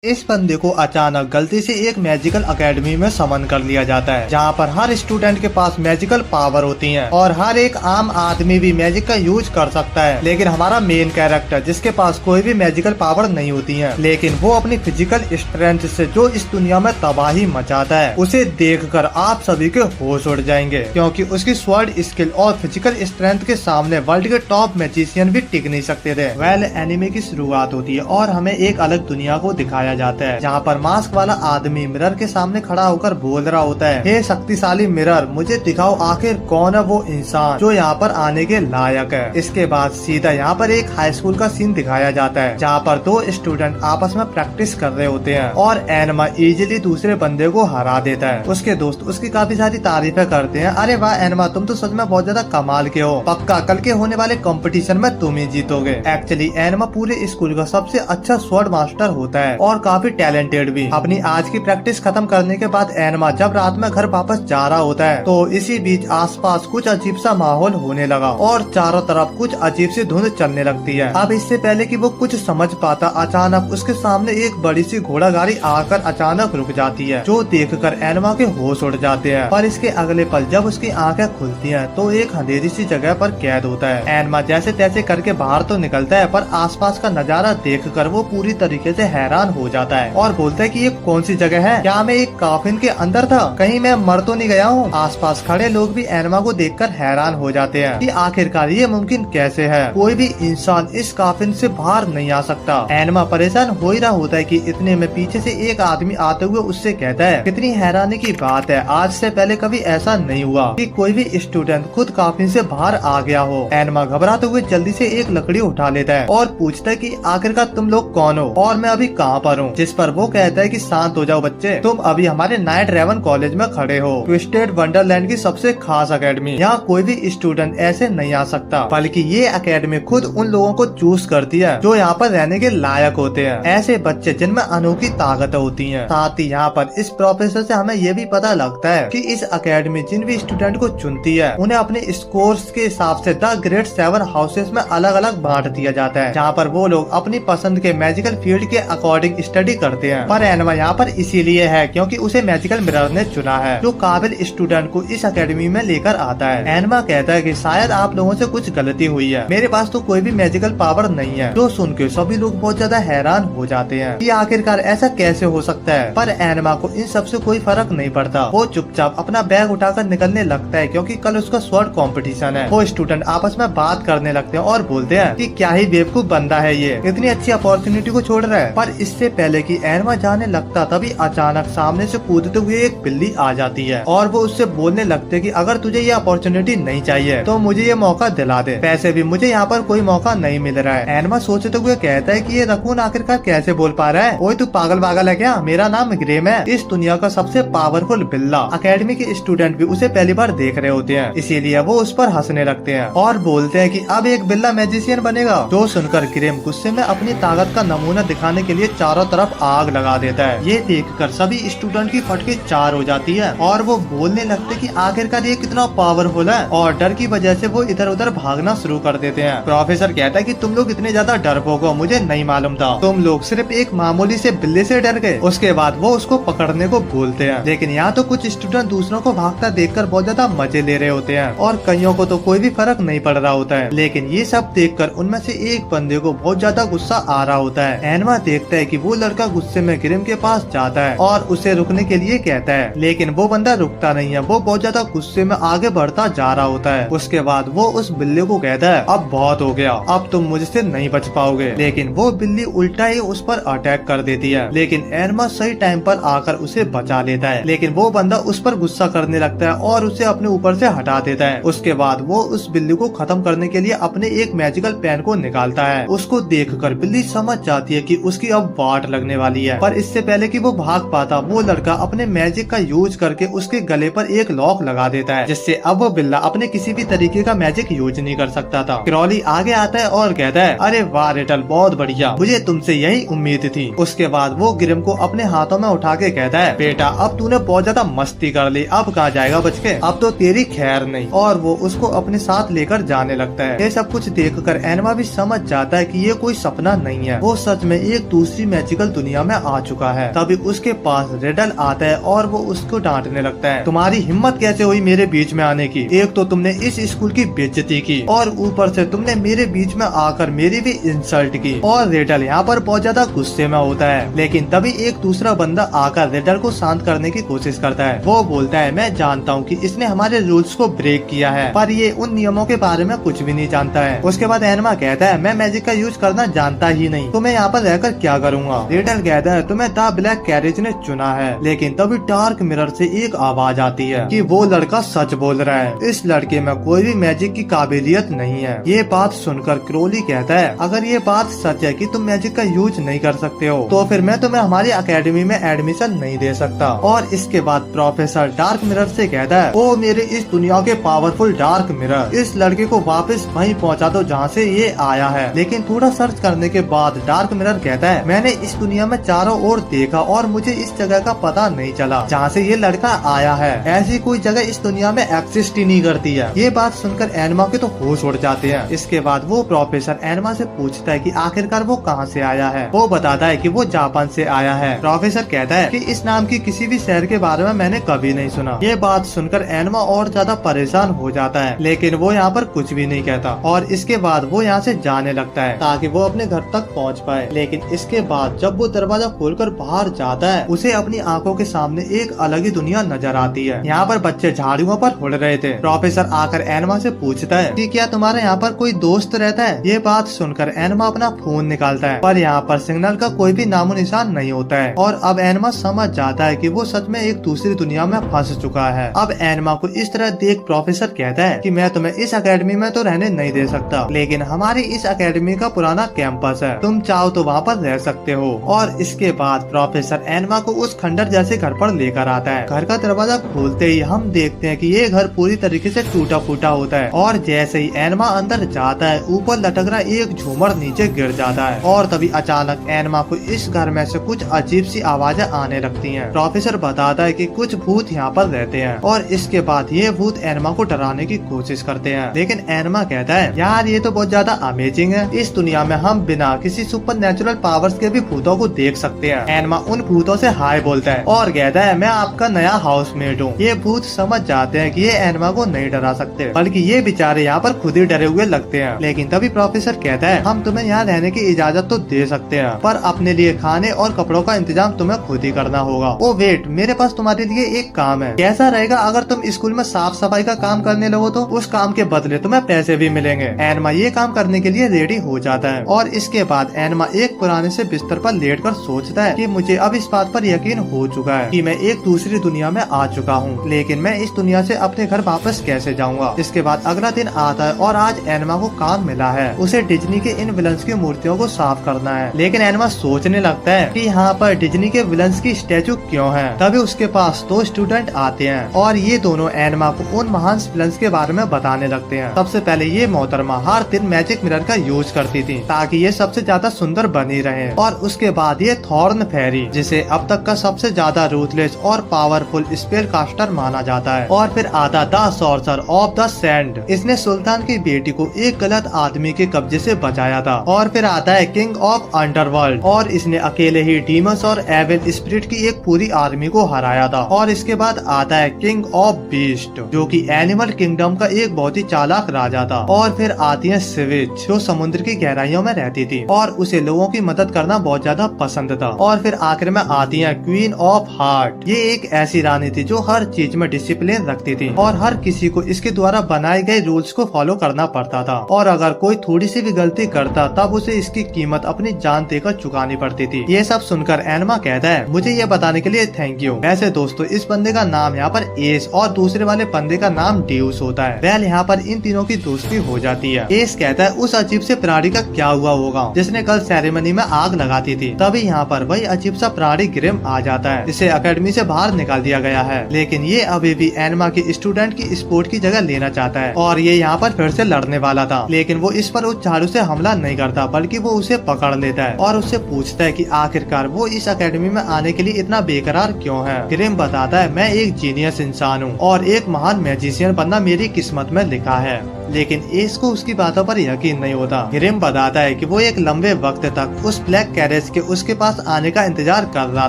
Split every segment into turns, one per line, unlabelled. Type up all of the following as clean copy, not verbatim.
इस बंदे को अचानक गलती से एक मैजिकल एकेडमी में समन कर लिया जाता है, जहाँ पर हर स्टूडेंट के पास मैजिकल पावर होती है और हर एक आम आदमी भी मैजिक का यूज कर सकता है। लेकिन हमारा मेन कैरेक्टर, जिसके पास कोई भी मैजिकल पावर नहीं होती है, लेकिन वो अपनी फिजिकल स्ट्रेंथ से जो इस दुनिया में तबाही मचाता है, उसे देखकर आप सभी के होश उड़ जाएंगे, क्योंकि उसकी स्वर्ड स्किल और फिजिकल स्ट्रेंथ के सामने वर्ल्ड के टॉप मैजिशियन भी टिक नहीं सकते थे। एनिमे की शुरुआत होती है और हमें एक अलग दुनिया को दिखाया जाता है, जहाँ पर मास्क वाला आदमी मिरर के सामने खड़ा होकर बोल रहा होता है, हे शक्तिशाली मिरर, मुझे दिखाओ आखिर कौन है वो इंसान जो यहाँ पर आने के लायक है। इसके बाद सीधा यहाँ पर एक हाई स्कूल का सीन दिखाया जाता है, जहाँ पर दो स्टूडेंट आपस में प्रैक्टिस कर रहे होते हैं और एनमा इजीली दूसरे बंदे को हरा देता है। उसके दोस्त उसकी काफी सारी तारीफें करते हैं, अरे वाह एनमा, तुम तो सच में बहुत ज्यादा कमाल के हो, पक्का कल के होने वाले कंपटीशन में तुम ही जीतोगे। एक्चुअली एनमा पूरे स्कूल का सबसे अच्छा स्वॉर्ड मास्टर होता है और काफी टैलेंटेड भी। अपनी आज की प्रैक्टिस खत्म करने के बाद एनमा जब रात में घर वापस जा रहा होता है, तो इसी बीच आसपास कुछ अजीब सा माहौल होने लगा और चारों तरफ कुछ अजीब सी धुंध चलने लगती है। अब इससे पहले कि वो कुछ समझ पाता, अचानक उसके सामने एक बड़ी सी घोड़ा गाड़ी आकर अचानक रुक जाती है, जो देखकर एनमा के होश उड़ जाते हैं। पर इसके अगले पल जब उसकी आंखें खुलती हैं, तो एक अंधेरी सी जगह पर कैद होता है। एनमा जैसे तैसे करके बाहर तो निकलता है, पर आसपास का नजारा देखकर वो पूरी तरीके से हैरान हो जाता है और बोलता है कि ये कौन सी जगह है, क्या मैं एक काफिन के अंदर था, कहीं मैं मर तो नहीं गया हूँ। आसपास खड़े लोग भी एनमा को देखकर हैरान हो जाते हैं कि आखिरकार ये मुमकिन कैसे है, कोई भी इंसान इस काफिन से बाहर नहीं आ सकता। एनमा परेशान हो ही रहा होता है कि इतने में पीछे से एक आदमी आते हुए उससे कहता है, कितनी हैरानी की बात है, आज से पहले कभी ऐसा नहीं हुआ कि कोई भी स्टूडेंट खुद काफिन से बाहर आ गया हो। एनमा घबराते हुए जल्दी से एक लकड़ी उठा लेता है और पूछता है कि आखिरकार तुम लोग कौन हो और मैं अभी कहाँ पर हूँ। जिस पर वो कहता है कि शांत हो जाओ बच्चे, तुम अभी हमारे नाइट रेवन कॉलेज में खड़े हो, ट्विस्टेड वंडरलैंड की सबसे खास एकेडमी। यहाँ कोई भी स्टूडेंट ऐसे नहीं आ सकता, बल्कि ये एकेडमी खुद उन लोगों को चूज करती है जो यहाँ पर रहने के लायक होते हैं, ऐसे बच्चे जिनमें अनोखी ताकत होती है। साथ ही यहाँ पर इस प्रोफेसर से हमें ये भी पता लगता है कि इस एकेडमी जिन भी स्टूडेंट को चुनती है, उन्हें अपने स्कोर्स के हिसाब से द ग्रेट 7 हाउसेस में अलग अलग बांट दिया जाता है, जहाँ पर वो लोग अपनी पसंद के मैजिकल फील्ड के अकॉर्डिंग स्टडी करते हैं। पर एनमा यहाँ पर इसीलिए है क्योंकि उसे मैजिकल मिरर ने चुना है, जो काबिल स्टूडेंट को इस एकेडमी में लेकर आता है। एनमा कहता है कि शायद आप लोगों से कुछ गलती हुई है, मेरे पास तो कोई भी मैजिकल पावर नहीं है। जो सुन के सभी लोग बहुत ज्यादा हैरान हो जाते हैं कि आखिरकार ऐसा कैसे हो सकता है। पर एनमा को इन सब से कोई फर्क नहीं पड़ता, वो चुपचाप अपना बैग उठाकर निकलने लगता है, क्योंकि कल उसका स्वॉर्ड कंपटीशन है। वो स्टूडेंट आपस में बात करने लगते हैं और बोलते हैं कि क्या ही बेवकूफ बंदा है ये, इतनी अच्छी अपॉर्चुनिटी को छोड़ रहा है। पर इससे पहले कि एनमा जाने लगता, तभी अचानक सामने से कूदते हुए एक बिल्ली आ जाती है और वो उससे बोलने लगते कि अगर तुझे ये अपॉर्चुनिटी नहीं चाहिए तो मुझे ये मौका दिला दे, वैसे भी मुझे यहाँ पर कोई मौका नहीं मिल रहा है। एनमा सोचते हुए कहता है कि ये रकून आखिरकार कैसे बोल पा रहा है, ओए तू पागल पागल है क्या, मेरा नाम ग्रेम है, इस दुनिया का सबसे पावरफुल बिल्ला। एकेडमी के स्टूडेंट भी उसे पहली बार देख रहे होते हैं, इसीलिए वो उस पर हंसने लगते हैं और बोलते हैं कि अब एक बिल्ला मैजिशियन बनेगा। जो सुनकर ग्रेम गुस्से में अपनी ताकत का नमूना दिखाने के लिए चारों तरफ आग लगा देता है। ये देखकर सभी स्टूडेंट की फटके चार हो जाती है और वो बोलने लगते कि आखिरकार ये कितना पावरफुल है, और डर की वजह से वो इधर उधर भागना शुरू कर देते हैं। प्रोफेसर कहता है कि तुम लोग इतने ज्यादा डरपोक हो, मुझे नहीं मालूम था, तुम लोग सिर्फ एक मामूली से बिल्ली से डर गए। उसके बाद वो उसको पकड़ने को बोलते हैं, लेकिन यहाँ तो कुछ स्टूडेंट दूसरों को भागता देखकर बहुत ज्यादा मजे ले रहे होते हैं और कईयों को तो कोई भी फर्क नहीं पड़ रहा होता है। लेकिन ये सब देखकर उनमें से एक बंदे को बहुत ज्यादा गुस्सा आ रहा होता है। एनमा देखता है कि वो लड़का गुस्से में ग्रेम के पास जाता है और उसे रुकने के लिए कहता है, लेकिन वो बंदा रुकता नहीं है, वो बहुत ज्यादा गुस्से में आगे बढ़ता जा रहा होता है। उसके बाद वो उस बिल्ली को कहता है, अब बहुत हो गया, अब तुम मुझसे नहीं बच पाओगे। लेकिन वो बिल्ली उल्टा ही उस पर अटैक कर देती है, लेकिन एनमा सही टाइम पर आकर उसे बचा लेता है। लेकिन वो बंदा उस पर गुस्सा करने लगता है और उसे अपने ऊपर से हटा देता है। उसके बाद वो उस बिल्ली को खत्म करने के लिए अपने एक मैजिकल पेन को निकालता है। उसको देखकर बिल्ली समझ जाती है कि उसकी अब वाट लगने वाली है, पर इससे पहले कि वो भाग पाता, वो लड़का अपने मैजिक का यूज करके उसके गले पर एक लॉक लगा देता है, जिससे अब वो बिल्ला अपने किसी भी तरीके का मैजिक यूज नहीं कर सकता था। क्रॉली आगे आता है और कहता है, अरे वाह रिटल, बहुत बढ़िया, मुझे तुमसे यही उम्मीद थी। उसके बाद वो ग्रिम को अपने हाथों में उठा के कहता है, बेटा अब तूने बहुत ज्यादा मस्ती कर ली, अब कहाँ जाएगा बच के, अब तो तेरी खैर नहीं। और वो उसको अपने साथ लेकर जाने लगता है। ये सब कुछ देखकर एनमा भी समझ जाता है कि ये कोई सपना नहीं है, वो सच में एक दूसरी मैजिक मैजिकल दुनिया में आ चुका है। तभी उसके पास रिडल आता है और वो उसको डांटने लगता है, तुम्हारी हिम्मत कैसे हुई मेरे बीच में आने की? एक तो तुमने इस स्कूल की बेइज्जती की और ऊपर से तुमने मेरे बीच में आकर मेरी भी इंसल्ट की। और रिडल यहाँ पर बहुत ज्यादा गुस्से में होता है, लेकिन तभी एक दूसरा बंदा आकर रिडल को शांत करने की कोशिश करता है। वो बोलता है, मैं जानता हूँ कि इसने हमारे रूल्स को ब्रेक किया है, पर ये उन नियमों के बारे में कुछ भी नहीं जानता है। उसके बाद एनमा कहता है, मैं मैजिक का यूज करना जानता ही नहीं, तो मैं यहाँ पर रहकर क्या करूँगा? रिडल कहता है, तुम्हें द ब्लैक कैरेज ने चुना है। लेकिन तभी डार्क मिरर से एक आवाज आती है कि वो लड़का सच बोल रहा है, इस लड़के में कोई भी मैजिक की काबिलियत नहीं है। ये बात सुनकर क्रोली कहता है, अगर ये बात सच है कि तुम मैजिक का यूज नहीं कर सकते हो, तो फिर मैं तुम्हें हमारी एकेडमी में एडमिशन नहीं दे सकता। और इसके बाद प्रोफेसर डार्क मिरर से कहता है, ओ मेरे इस दुनिया के पावरफुल डार्क मिरर, इस लड़के को वापस वहीं पहुंचा दो जहां से ये आया है। लेकिन थोड़ा सर्च करने के बाद डार्क मिरर कहता है, मैंने इस दुनिया में चारों ओर देखा और मुझे इस जगह का पता नहीं चला जहाँ से ये लड़का आया है। ऐसी कोई जगह इस दुनिया में एक्सिस्ट ही नहीं करती है। ये बात सुनकर एनमा के तो होश उड़ जाते हैं। इसके बाद वो प्रोफेसर एनमा से पूछता है कि आखिरकार वो कहाँ से आया है। वो बताता है कि वो जापान से आया है। प्रोफेसर कहता है कि इस नाम की किसी भी शहर के बारे में मैंने कभी नहीं सुना। ये बात सुनकर एनमा और ज्यादा परेशान हो जाता है, लेकिन वो यहाँ पर कुछ भी नहीं कहता और इसके बाद वो यहाँ से जाने लगता है ताकि वो अपने घर तक पहुँच पाए। लेकिन इसके बाद जब वो दरवाजा खोलकर बाहर जाता है, उसे अपनी आंखों के सामने एक अलग ही दुनिया नजर आती है। यहाँ पर बच्चे झाड़ियों पर उड़ रहे थे। प्रोफेसर आकर एनमा से पूछता है कि क्या तुम्हारे यहाँ पर कोई दोस्त रहता है? ये बात सुनकर एनमा अपना फोन निकालता है, पर यहाँ पर सिग्नल का कोई भी नामो निशान नहीं होता है। और अब एनमा समझ जाता है कि वो सच में एक दूसरी दुनिया में फंस चुका है। अब एनमा को इस तरह देख प्रोफेसर कहता है कि मैं तुम्हें इस एकेडमी में तो रहने नहीं दे सकता, लेकिन हमारी इस एकेडमी का पुराना कैंपस है, तुम चाहो तो वहाँ पर रह सकते हो। और इसके बाद प्रोफेसर एनमा को उस खंडर जैसे घर पर लेकर आता है। घर का दरवाजा खोलते ही हम देखते हैं कि ये घर पूरी तरीके से टूटा फूटा होता है और जैसे ही एनमा अंदर जाता है, ऊपर लटक रहा एक झूमर नीचे गिर जाता है। और तभी अचानक एनमा को इस घर में से कुछ अजीब सी आवाजें आने लगती हैं। प्रोफेसर बताता है कि कुछ भूत यहाँ पर रहते हैं और इसके बाद ये भूत एनमा को डराने की कोशिश करते हैं। लेकिन एनमा कहता है, यार ये तो बहुत ज्यादा अमेजिंग है, इस दुनिया में हम बिना किसी सुपर नेचुरल पावर्स के भी भूतों को देख सकते हैं। एनमा उन भूतों से हाय बोलता है और कहता है, मैं आपका नया हाउसमेट हूँ। ये भूत समझ जाते हैं कि ये एनमा को नहीं डरा सकते, बल्कि ये बेचारे यहाँ पर खुद ही डरे हुए लगते हैं। लेकिन तभी प्रोफेसर कहता है, हम तुम्हें यहाँ रहने की इजाजत तो दे सकते हैं, पर अपने लिए खाने और कपड़ों का इंतजाम तुम्हें खुद ही करना होगा। ओ वेट, मेरे पास तुम्हारे लिए एक काम है। कैसा रहेगा अगर तुम स्कूल में साफ सफाई का काम करने लगो, तो उस काम के बदले तुम्हें पैसे भी मिलेंगे। एनमा ये काम करने के लिए रेडी हो जाता है और इसके बाद एनमा एक पुराने से बिस्तर पर लेटकर सोचता है कि मुझे अब इस बात पर यकीन हो चुका है कि मैं एक दूसरी दुनिया में आ चुका हूँ, लेकिन मैं इस दुनिया से अपने घर वापस कैसे जाऊँगा। इसके बाद अगला दिन आता है और आज एनमा को काम मिला है, उसे डिज्नी के इन विलन्स की मूर्तियों को साफ करना है। लेकिन एनमा सोचने लगता है कि यहाँ पर डिज्नी के विलन्स की स्टैचू क्यों है। तभी उसके पास दो स्टूडेंट आते हैं और ये दोनों एनमा को उन महान विलन्स के बारे में बताने लगते हैं। सबसे पहले ये मोहतरमा हर दिन मैजिक मिरर का यूज करती थी ताकि ये सबसे ज्यादा सुंदर बनी रहे। और उसके बाद ये थॉर्न फेरी, जिसे अब तक का सबसे ज्यादा रूथलेस और पावरफुल स्पेल कास्टर माना जाता है। और फिर आता the sorcerer of the sand, इसने सुल्तान की बेटी को एक गलत आदमी के कब्जे से बचाया था। और फिर आता है किंग ऑफ अंडरवर्ल्ड, और इसने अकेले ही डीमंस और एविल स्पिरिट की एक पूरी आर्मी को हराया था। और इसके बाद आता है किंग ऑफ बीस्ट, जो कि एनिमल किंगडम का एक बहुत ही चालाक राजा था। और फिर आती है स्विच, जो समुद्र की गहराइयों में रहती थी और उसे लोगों की मदद करना बहुत ज्यादा पसंद था। और फिर आखिर में आती है क्वीन ऑफ हार्ट, ये एक ऐसी रानी थी जो हर चीज में डिसिप्लिन रखती थी और हर किसी को इसके द्वारा बनाए गए रूल्स को फॉलो करना पड़ता था। और अगर कोई थोड़ी सी भी गलती करता तब उसे इसकी कीमत अपनी जान देकर चुकानी पड़ती थी। ये सब सुनकर एनमा कहता है, मुझे ये बताने के लिए थैंक यू। वैसे दोस्तों, इस बंदे का नाम यहाँ पर एस और दूसरे वाले बंदे का नाम ड्यूस होता है। वेल, यहाँ पर इन तीनों की दोस्ती हो जाती है। एस कहता है, उस अजीब से प्राणी का क्या हुआ होगा जिसने कल सेरेमनी में आग लगाती थी। तभी यहाँ पर वही अजीब सा प्राणी ग्रिम आ जाता है, जिसे अकेडमी से बाहर निकाल दिया गया है। लेकिन ये अभी भी एनमा की स्टूडेंट की स्पोर्ट की जगह लेना चाहता है और ये यहाँ पर फिर से लड़ने वाला था। लेकिन वो इस पर उस झाड़ू से हमला नहीं करता, बल्कि वो उसे पकड़ लेता है और उससे पूछता है कि आखिरकार वो इस अकेडमी में आने के लिए इतना बेकरार क्यों है। ग्रिम बताता है, मैं एक जीनियस इंसान हूँ और एक महान मैजिशियन बनना मेरी किस्मत में लिखा है। लेकिन एस को उसकी बातों पर यकीन नहीं होता। ग्रिम बताता है कि वो एक लंबे वक्त तक उस ब्लैक कैरेज के उसके पास आने का इंतजार कर रहा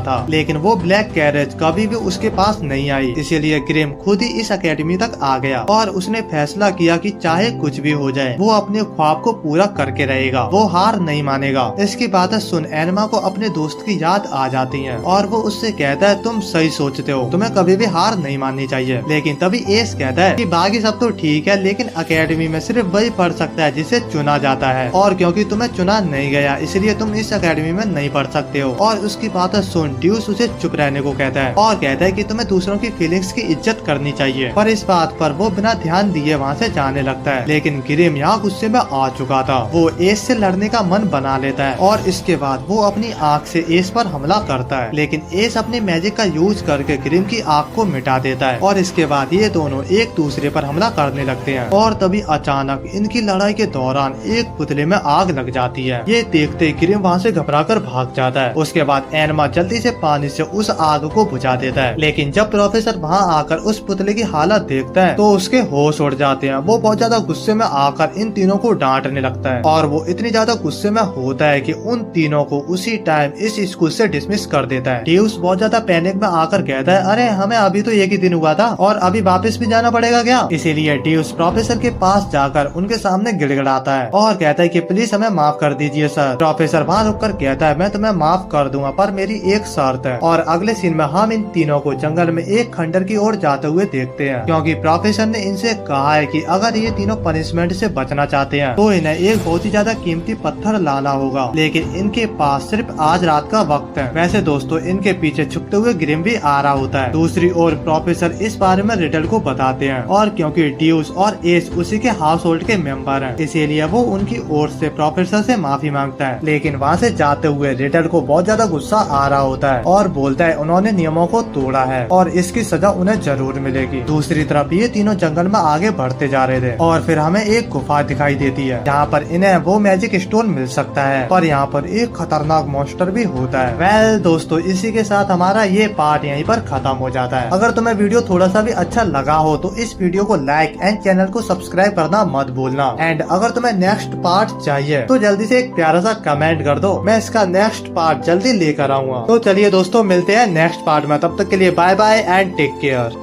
था, लेकिन वो ब्लैक कैरेज कभी भी उसके पास नहीं आई। इसीलिए ग्रिम खुद ही इस अकेडमी तक आ गया और उसने फैसला किया कि चाहे कुछ भी हो जाए वो अपने ख्वाब को पूरा करके रहेगा, वो हार नहीं मानेगा। इसकी बातें सुन एनमा को अपने दोस्त की याद आ जाती है और वो उससे कहता है तुम सही सोचते हो, तुम्हें कभी भी हार नहीं माननी चाहिए। लेकिन तभी एस कहता है कि बाकी सब तो ठीक है, लेकिन अकेडमी में सिर्फ वही पढ़ सकता है जिसे चुना जाता है, और क्योंकि तुम्हें चुना नहीं गया इसलिए तुम इस अकेडमी में नहीं पढ़ सकते हो। और उसकी बातें सुन ड्यूस उसे चुप रहने को कहता है और कहता है कि तुम्हें दूसरों की फीलिंग्स की इज्जत करनी चाहिए। पर इस बात पर वो बिना ध्यान दिए वहाँ से जाने लगता है। लेकिन ग्रिम यहाँ गुस्से में आ चुका था, वो एस से लड़ने का मन बना लेता है और इसके बाद वो अपनी आँख से एस पर हमला करता है। लेकिन एस अपने मैजिक का यूज करके ग्रिम की आँख को मिटा देता है और इसके बाद ये दोनों एक दूसरे पर हमला करने लगते हैं। और तभी अचानक इनकी लड़ाई के दौरान एक पुतले में आग लग जाती है। ये देखते ग्रिम वहाँ से घबराकर भाग जाता है। उसके बाद एनमा जल्दी से पानी से उस आग को बुझा देता है। लेकिन जब प्रोफेसर वहाँ आकर उस पुतले की हालत देखता है तो उसके होश उड़ जाते हैं। वो बहुत ज्यादा गुस्से में आकर इन तीनों को डांटने लगता है और वो इतनी ज्यादा गुस्से में होता है कि उन तीनों को उसी टाइम इस स्कूल से डिसमिस कर देता है। ड्यूस बहुत ज्यादा पैनिक में आकर कहता है अरे हमें अभी तो एक ही दिन हुआ था और अभी वापस भी जाना पड़ेगा क्या? इसीलिए ड्यूस प्रोफेसर के पास जाकर उनके सामने गिड़गिड़ाता है और कहता है कि प्लीज हमें माफ कर दीजिए सर। प्रोफेसर वहाँ रुककर कहता है मैं तुम्हें माफ कर दूंगा पर मेरी एक शर्त है। और अगले सीन में हम इन तीनों को जंगल में एक खंडर की ओर जाते हुए देखते हैं, क्योंकि प्रोफेसर ने इनसे कहा है कि अगर ये तीनों पनिशमेंट से बचना चाहते हैं तो इन्हें एक बहुत ही ज्यादा कीमती पत्थर लाना होगा, लेकिन इनके पास सिर्फ आज रात का वक्त है। वैसे दोस्तों इनके पीछे छुपते हुए ग्रिम भी आ रहा होता है। दूसरी ओर प्रोफेसर इस बारे में रिडल को बताते हैं और क्योंकि ड्यूस और एस उसी के हाउस होल्ड के मेंबर हैं, इसीलिए वो उनकी ओर से प्रोफेसर से माफी मांगता है। लेकिन वहाँ से जाते हुए रिडल को बहुत ज्यादा गुस्सा आ रहा होता है और बोलता है उन्होंने नियमों को तोड़ा है और इसकी सजा उन्हें जरूर मिलेगी। दूसरी तरफ ये तीनों जंगल में आगे बढ़ते जा रहे थे और फिर हमें एक गुफा दिखाई देती है जहाँ पर इन्हें वो मैजिक स्टोन मिल सकता है, पर यहाँ पर एक खतरनाक मॉन्स्टर भी होता है। वेल दोस्तों इसी के साथ हमारा ये पार्ट यहीं पर खत्म हो जाता है। अगर तुम्हें वीडियो थोड़ा सा भी अच्छा लगा हो तो इस वीडियो को लाइक एंड चैनल को सब्सक्राइब करना मत भूलना। एंड अगर तुम्हें नेक्स्ट पार्ट चाहिए तो जल्दी से एक प्यारा सा कमेंट कर दो, मैं इसका नेक्स्ट पार्ट जल्दी लेकर आऊंगा। तो चलिए दोस्तों मिलते हैं नेक्स्ट पार्ट में, तब तक के लिए bye bye and take care.